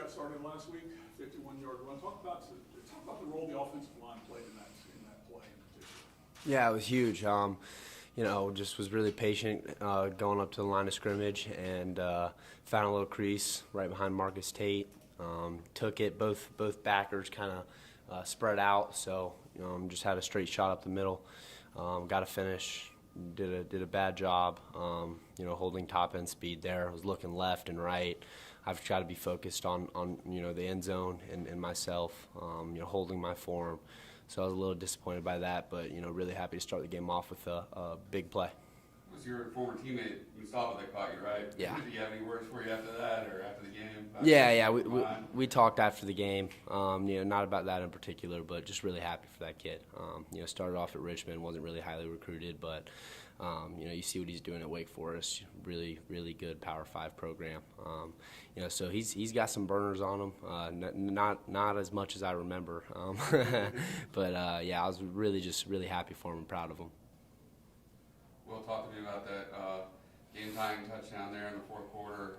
got started last week, 51-yard run. Talk about the role the offensive line played in that play in particular. Yeah, it was huge. Just was really patient going up to the line of scrimmage and found a little crease right behind Marcus Tate. Took it. Both backers kind of spread out, so just had a straight shot up the middle. Got to finish. Did a bad job. Holding top end speed there. Was looking left and right. I've tried to be focused on the end zone and myself. Holding my form. So I was a little disappointed by that, but really happy to start the game off with a big play. It was your former teammate Mustafa that caught you, right? Yeah. Did you have any words for you after that or after the game? Yeah. We talked after the game. Not about that in particular, but just really happy for that kid. Started off at Richmond, wasn't really highly recruited, but you see what he's doing at Wake Forest. Really, really good Power 5 program. So he's got some burners on him. Not as much as I remember, but I was really happy for him and proud of him. We'll talk to me about that game-tying touchdown there in the fourth quarter,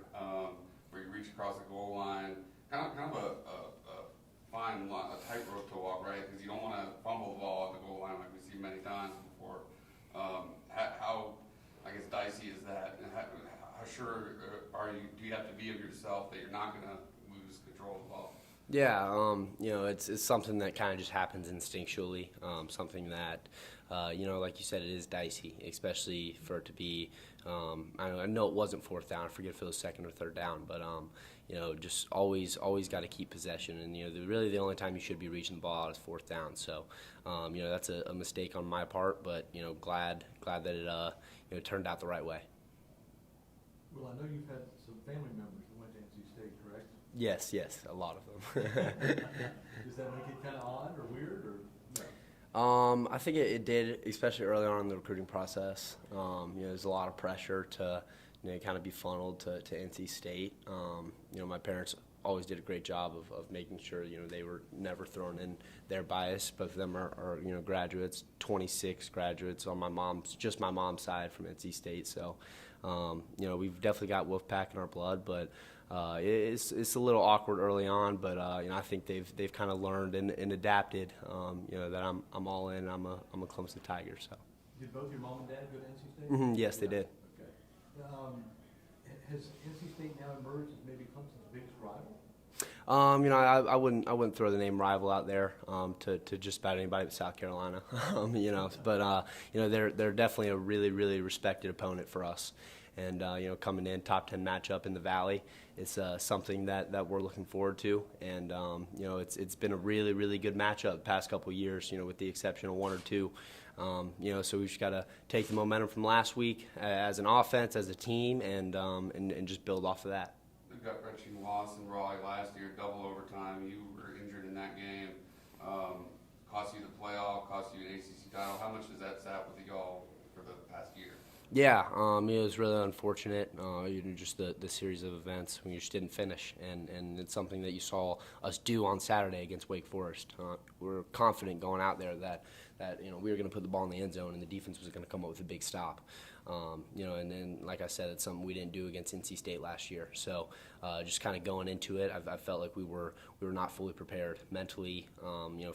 where you reach across the goal line. Kind of a fine line, a tightrope to walk, right? Because you don't want to fumble the ball at the goal line like we've seen many times before. How dicey is that? And how sure are you? Do you have to be of yourself that you're not going to lose control of the ball? Yeah, it's something that kind of just happens instinctually. Something that, like you said, it is dicey, especially for it to be. I know it wasn't fourth down. I forget if it was second or third down, but just always got to keep possession. And really the only time you should be reaching the ball out is fourth down. So, that's a mistake on my part, but glad that it turned out the right way. Well, I know you've had some family members that went to NC State, correct? Yes, a lot of them. Does that make it kind of odd or weird, or no? I think it did, especially early on in the recruiting process. There's a lot of pressure to kind of be funneled to NC State. My parents always did a great job of making sure they were never throwing in their bias. Both of them are graduates, 26 graduates on my mom's side from NC State. So we've definitely got Wolfpack in our blood, but it's a little awkward early on, but I think they've kind of learned and adapted. That I'm all in. I'm a Clemson Tiger. So. Did both your mom and dad go to NC State? Mm-hmm, yes, they did. Okay. Has NC State now emerged as maybe Clemson's biggest rival? I wouldn't throw the name rival out there to just about anybody but South Carolina. But they're definitely a really, really respected opponent for us. And coming in top 10 matchup in the Valley, it's something that we're looking forward to. And it's been a really, really good matchup the past couple of years. With the exception of one or two. So we've just got to take the momentum from last week as an offense, as a team, and just build off of that. The gut-wrenching loss in Raleigh last year, double overtime. You were injured in that game. Cost you the playoff, cost you an ACC title. How much has that sat with y'all for the past year? Yeah, it was really unfortunate. Just the series of events when you just didn't finish, and it's something that you saw us do on Saturday against Wake Forest. We were confident going out there that we were going to put the ball in the end zone and the defense was going to come up with a big stop. And then, like I said, it's something we didn't do against NC State last year. So just kind of going into it, I felt like we were not fully prepared mentally,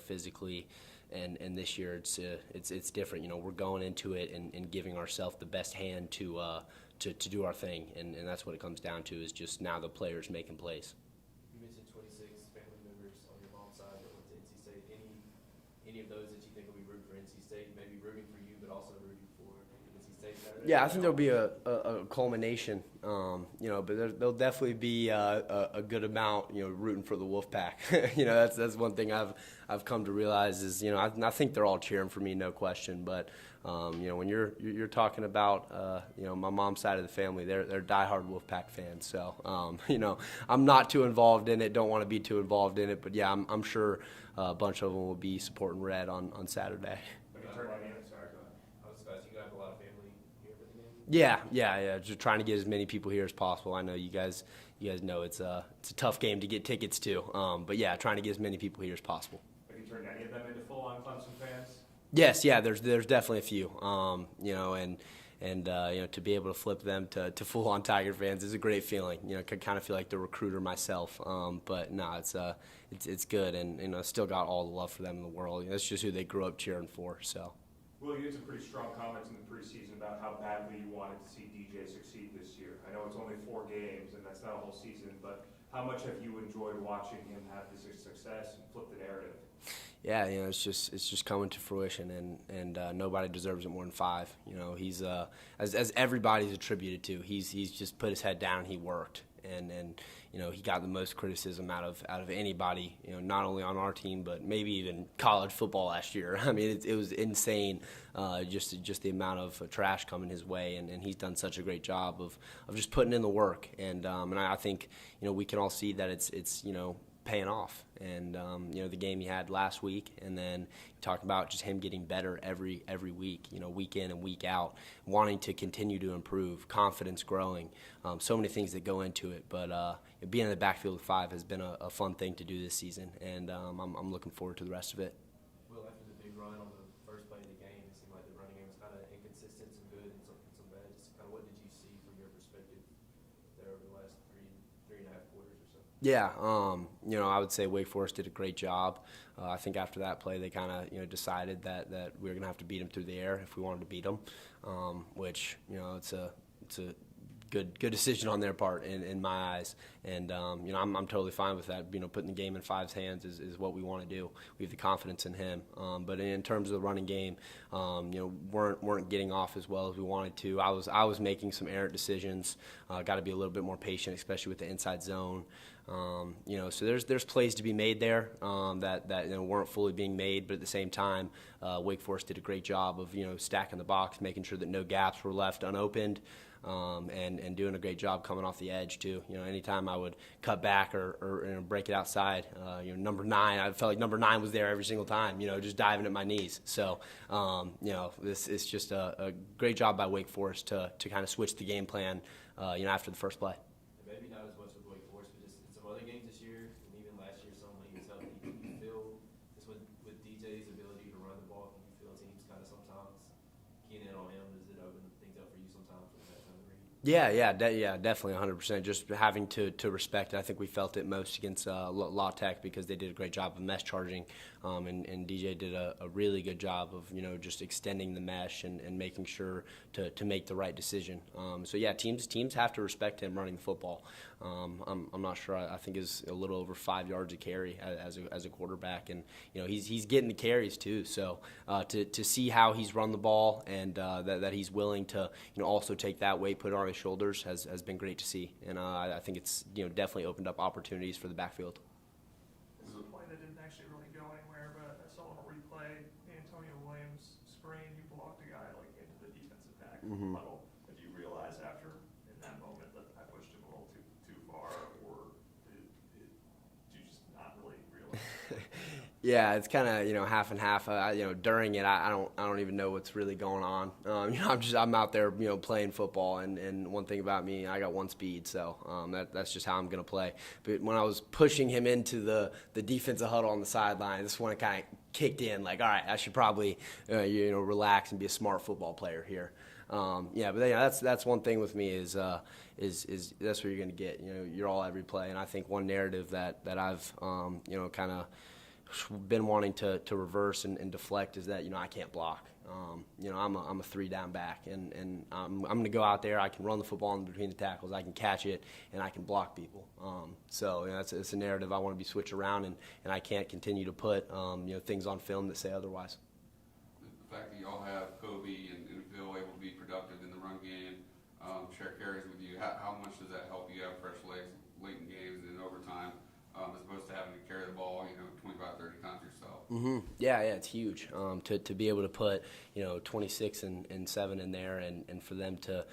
physically. And this year it's different. We're going into it and giving ourselves the best hand to do our thing, and that's what it comes down to, is just now the players making plays. You mentioned 26 family members on your mom's side that went to NC State. Any of those that you think will be rooting for NC State, maybe rooting for you, but also rooting for NC State Saturday? Yeah, I think there'll be a culmination, but there'll definitely be a good amount, rooting for the Wolfpack. That's one thing I've come to realize is, I think they're all cheering for me, no question. But when you're talking about, my mom's side of the family, they're diehard Wolfpack fans. So, I'm not too involved in it. Don't want to be too involved in it. But yeah, I'm sure a bunch of them will be supporting Red on Saturday. Yeah. Just trying to get as many people here as possible. I know you guys know it's a tough game to get tickets to. But yeah, trying to get as many people here as possible. Have you turned any of them into full-on Clemson fans? Yes, yeah. There's definitely a few. and to be able to flip them to full-on Tiger fans is a great feeling. I kind of feel like the recruiter myself, but no, it's good, and still got all the love for them in the world. That's just who they grew up cheering for. So. Well, you had some pretty strong comments in the preseason about how badly you wanted to see DJ succeed this year. I know it's only 4 games, and that's not a whole season, but how much have you enjoyed watching him have this success and flip the narrative? Yeah, it's just coming to fruition, and nobody deserves it more than 5. He's as everybody's attributed to. He's just put his head down and he worked, and he got the most criticism out of anybody. Not only on our team, but maybe even college football last year. I mean, it was insane, just the amount of trash coming his way, and he's done such a great job of just putting in the work, and I think we can all see that it's paying off. And the game he had last week, and then talking about just him getting better every week, week in and week out, wanting to continue to improve, confidence growing, so many things that go into it. But being in the backfield with 5 has been a fun thing to do this season, and I'm looking forward to the rest of it. Well, after the big run on the first play of the game, it seemed like the running game was kind of inconsistent, some good and some bad. Just kind of what did you see from your perspective there over the last three and a half quarters or so? Yeah, I would say Wake Forest did a great job. I think after that play, they kind of decided that we were going to have to beat them through the air if we wanted to beat them, which it's a good decision on their part in my eyes, and I'm totally fine with that. Putting the game in 5's hands is what we want to do. We have the confidence in him, but in terms of the running game, weren't getting off as well as we wanted to. I was making some errant decisions. Got to be a little bit more patient, especially with the inside zone. So there's plays to be made there that weren't fully being made, but at the same time, Wake Forest did a great job of stacking the box, making sure that no gaps were left unopened, and doing a great job coming off the edge too. Anytime I would cut back or break it outside, number 9, I felt like number 9 was there every single time, just diving at my knees. So this is just a great job by Wake Forest to kind of switch the game plan after the first play. Maybe not as much with Wake Forest, but just in some other games this year, and even last year, some when he was healthy, do you feel just with DJ's ability to run the ball, can you feel teams kind of sometimes keying in on him? Does it open things up for you sometimes with that kind of read? Yeah, definitely 100%. Just having to respect it. I think we felt it most against La Tech because they did a great job of mesh charging, and DJ did a really good job of just extending the mesh and making sure to make the right decision. So yeah, teams have to respect him running the football. I'm not sure. I think is a little over 5 yards a carry as a quarterback, and he's getting the carries too. So to see how he's run the ball and that he's willing to also take that weight, put it on his shoulders has been great to see, and I think it's definitely opened up opportunities for the backfield. This is a play that didn't actually really go anywhere, but I saw on a replay, Antonio Williams screen, you blocked a guy into the defensive back huddle. Did you realize after in that moment that I pushed him a little too far, or did you just not really realize? Yeah, it's kind of half and half. During it, I don't even know what's really going on. I'm out there playing football, and one thing about me, I got one speed, so that's just how I'm gonna play. But when I was pushing him into the defensive huddle on the sideline, this one kind of kicked in. Like, all right, I should probably relax and be a smart football player here. That's one thing with me is that's what you're gonna get. You're all every play, and I think one narrative that I've kind of been wanting to reverse and deflect is that I can't block. I'm a 3-down back, and I'm going to go out there. I can run the football in between the tackles. I can catch it, and I can block people. It's a narrative I want to be switched around, and I can't continue to put things on film that say otherwise. The fact that you all have Kobe and Phil able to be productive in the run game, share carries with you, how much does that help you have fresh legs late in games and in overtime, as opposed to having to carry the ball 25, 30 times yourself? Mm-hmm. Yeah, it's huge to be able to put 26 and 7 in there, and for them to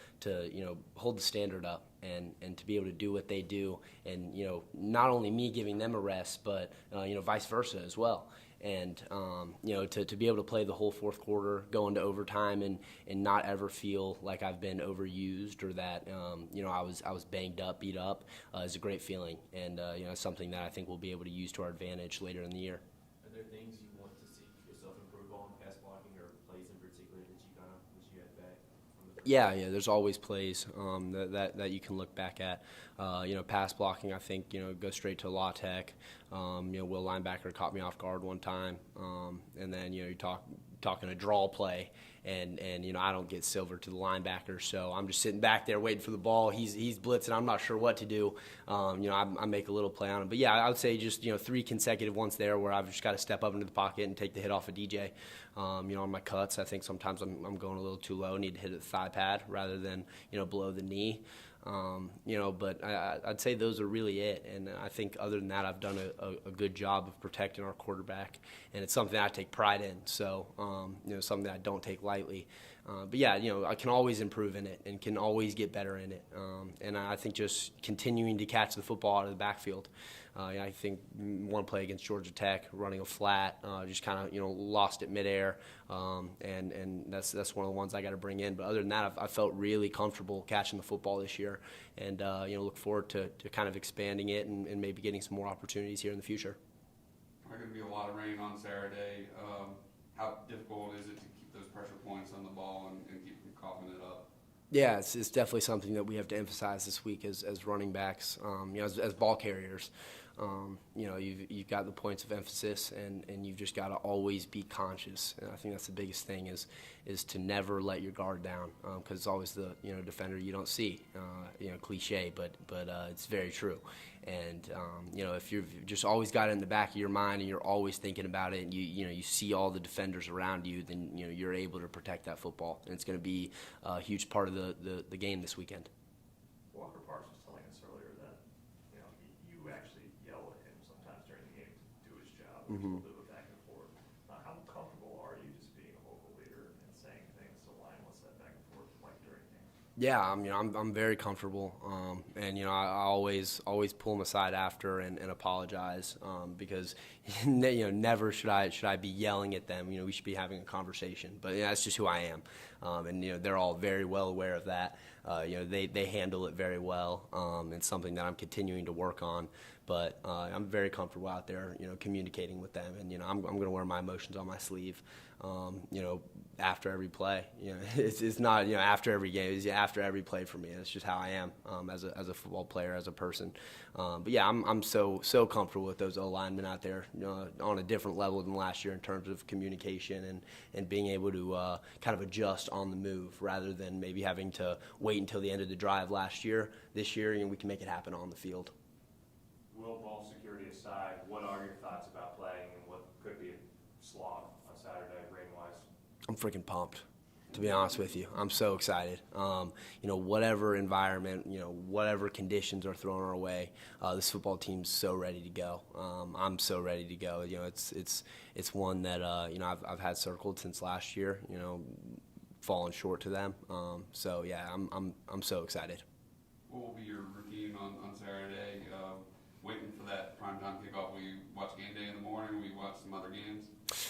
hold the standard up and to be able to do what they do, and not only me giving them a rest, but vice versa as well. And to be able to play the whole fourth quarter, go into overtime, and not ever feel like I've been overused or that I was banged up, beat up, is a great feeling, and something that I think we'll be able to use to our advantage later in the year. Are there things you want to see yourself improve on, pass blocking or plays in particular that you had back from the Yeah, there's always plays that you can look back at. Pass blocking, I think, go straight to La Tech. Will linebacker caught me off guard one time. And then, you're talking a draw play, and I don't get silver to the linebacker, so I'm just sitting back there waiting for the ball. He's blitzing. I'm not sure what to do. I make a little play on him. But, yeah, I would say just, 3 consecutive ones there where I've just got to step up into the pocket and take the hit off of DJ. On my cuts, I think sometimes I'm going a little too low, need to hit the thigh pad rather than, below the knee. But I'd say those are really it. And I think other than that, I've done a good job of protecting our quarterback. And it's something I take pride in. So, something that I don't take lightly. But yeah, I can always improve in it and can always get better in it. And I think just continuing to catch the football out of the backfield. I think one play against Georgia Tech, running a flat, just kind of lost it midair, and that's one of the ones I got to bring in. But other than that, I felt really comfortable catching the football this year, and look forward to kind of expanding it and maybe getting some more opportunities here in the future. There's going to be a lot of rain on Saturday. How difficult is it to keep those pressure points on the ball and keep from coughing it up? Yeah, it's definitely something that we have to emphasize this week as running backs, as ball carriers. You've got the points of emphasis, and you've just got to always be conscious. And I think that's the biggest thing is to never let your guard down, because it's always the defender you don't see. Cliche, but it's very true. And if you've just always got it in the back of your mind and you're always thinking about it, and you see all the defenders around you, then you're able to protect that football, and it's going to be a huge part of the game this weekend. Walker Parks was telling us earlier that, you actually yell at him sometimes during the game to do his job. There's a little bit of a back and forth. How comfortable are you just being a vocal leader and saying things to line what's that back and forth like during games? Yeah, I'm very comfortable, and I always pull them aside after and apologize, because never should I be yelling at them. We should be having a conversation. But that's just who I am, and they're all very well aware of that. They handle it very well. It's something that I'm continuing to work on. But I'm very comfortable out there, communicating with them, and I'm going to wear my emotions on my sleeve, after every play. It's not after every game. It's after every play for me. That's just how I am as a football player, as a person. But yeah, I'm so comfortable with those O-linemen out there, on a different level than last year in terms of communication and being able to kind of adjust on the move rather than maybe having to wait until the end of the drive last year. This year, we can make it happen on the field. Will, ball security aside, what are your thoughts about playing and what could be a slog on Saturday, rain-wise? I'm freaking pumped, to be honest with you. I'm so excited. Whatever environment, whatever conditions are thrown our way, this football team's so ready to go. I'm so ready to go. It's one that I've had circled since last year. Falling short to them. So yeah, I'm so excited. What will be your routine on Saturday? Waiting for that primetime kickoff. Will you watch game day in the morning? Will you watch some other games?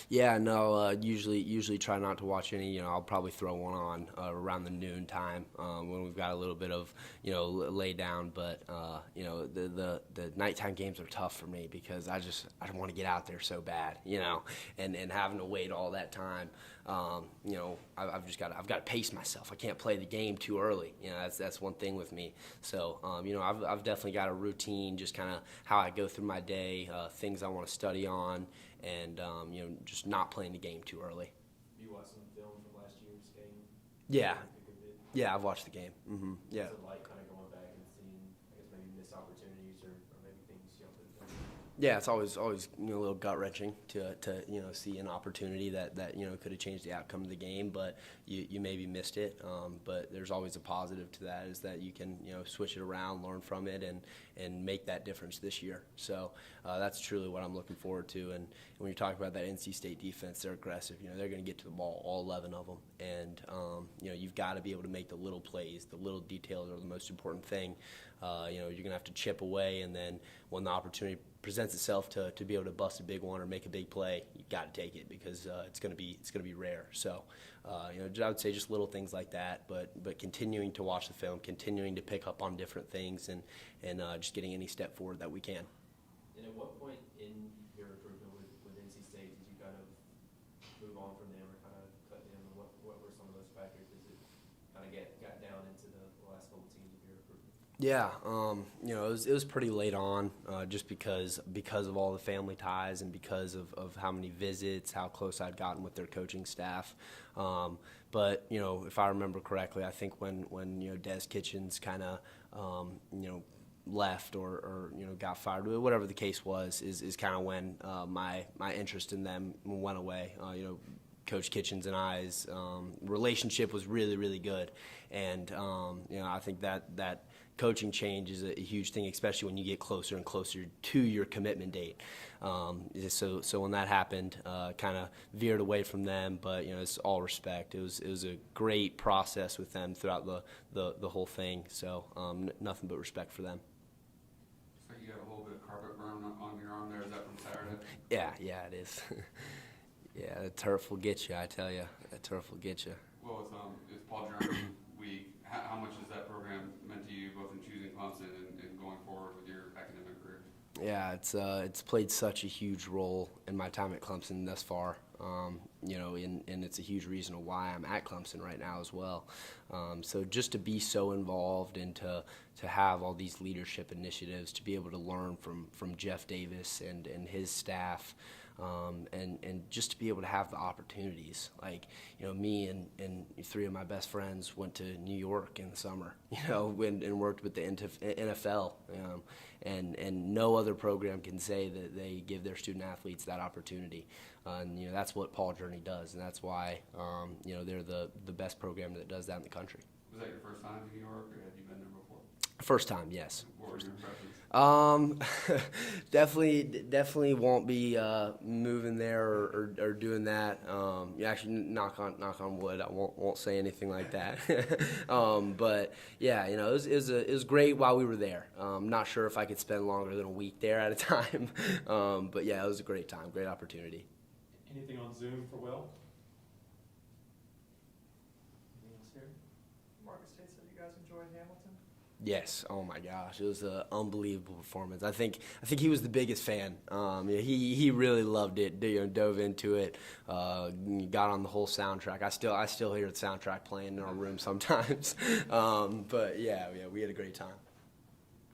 Yeah, no. Usually try not to watch any. I'll probably throw one on around the noon time when we've got a little bit of lay down. But the nighttime games are tough for me because I don't want to get out there so bad. And having to wait all that time. I've got to pace myself. I can't play the game too early. That's one thing with me. So I've definitely got a routine, just kind of how I go through my day, things I want to study on, and just not playing the game too early. You watched some film from last year's game? Yeah. Yeah, I've watched the game. Mm-hmm. Yeah. What's it like kind of going back and seeing, I guess, maybe missed opportunities or maybe things you don't put in? Yeah, it's always a little gut wrenching to see an opportunity that could have changed the outcome of the game, but you maybe missed it. But there's always a positive to that, is that you can switch it around, learn from it, and make that difference this year. So that's truly what I'm looking forward to. And when you talk about that NC State defense, they're aggressive. They're going to get to the ball, all 11 of them, and you've got to be able to make the little plays. The little details are the most important thing. You're going to have to chip away, and then when the opportunity presents itself to be able to bust a big one or make a big play, you got to take it, because it's going to be rare. So I would say just little things like that, but continuing to watch the film, continuing to pick up on different things, and just getting any step forward that we can. And at what point in your recruitment with NC State did you kind of move on from them or kind of cut them? And what were some of those factors? Does it kind of get Yeah, it was pretty late on, just because of all the family ties and because of how many visits, how close I'd gotten with their coaching staff. But if I remember correctly, I think when Des Kitchens kind of left or got fired, whatever the case was, is kind of when my interest in them went away. Coach Kitchens and I's relationship was really, really good, and I think that coaching change is a huge thing, especially when you get closer and closer to your commitment date. So when that happened, kind of veered away from them, but it's all respect. It was a great process with them throughout the whole thing. So nothing but respect for them. So you got a little bit of carpet burn on your arm there. Is that from Saturday? Yeah, it is. Yeah, the turf will get you. I tell you, the turf will get you. Well, it's Paul Journey week. How much has that program meant to you, both in choosing Clemson and going forward with your academic career? Yeah, it's played such a huge role in my time at Clemson thus far. And it's a huge reason why I'm at Clemson right now as well. So just to be so involved and to have all these leadership initiatives, to be able to learn from Jeff Davis and his staff, and just to be able to have the opportunities. Like, me and three of my best friends went to New York in the summer, and worked with the NFL. And no other program can say that they give their student athletes that opportunity. And that's what Paul Journey does, and that's why they're the best program that does that in the country. Was that your first time in New York, or had you been there before? First time, yes. What were your impressions? Definitely won't be moving there or doing that. Actually, knock on wood. I won't say anything like that. But yeah, it was great while we were there. Not sure if I could spend longer than a week there at a time. But yeah, it was a great time, great opportunity. Anything on Zoom for Will? Anything else here? Marcus Tate said you guys enjoyed Hamilton. Yes. Oh my gosh, it was an unbelievable performance. I think he was the biggest fan. He really loved it. Dove into it. Got on the whole soundtrack. I still hear the soundtrack playing in our room sometimes. But yeah, we had a great time.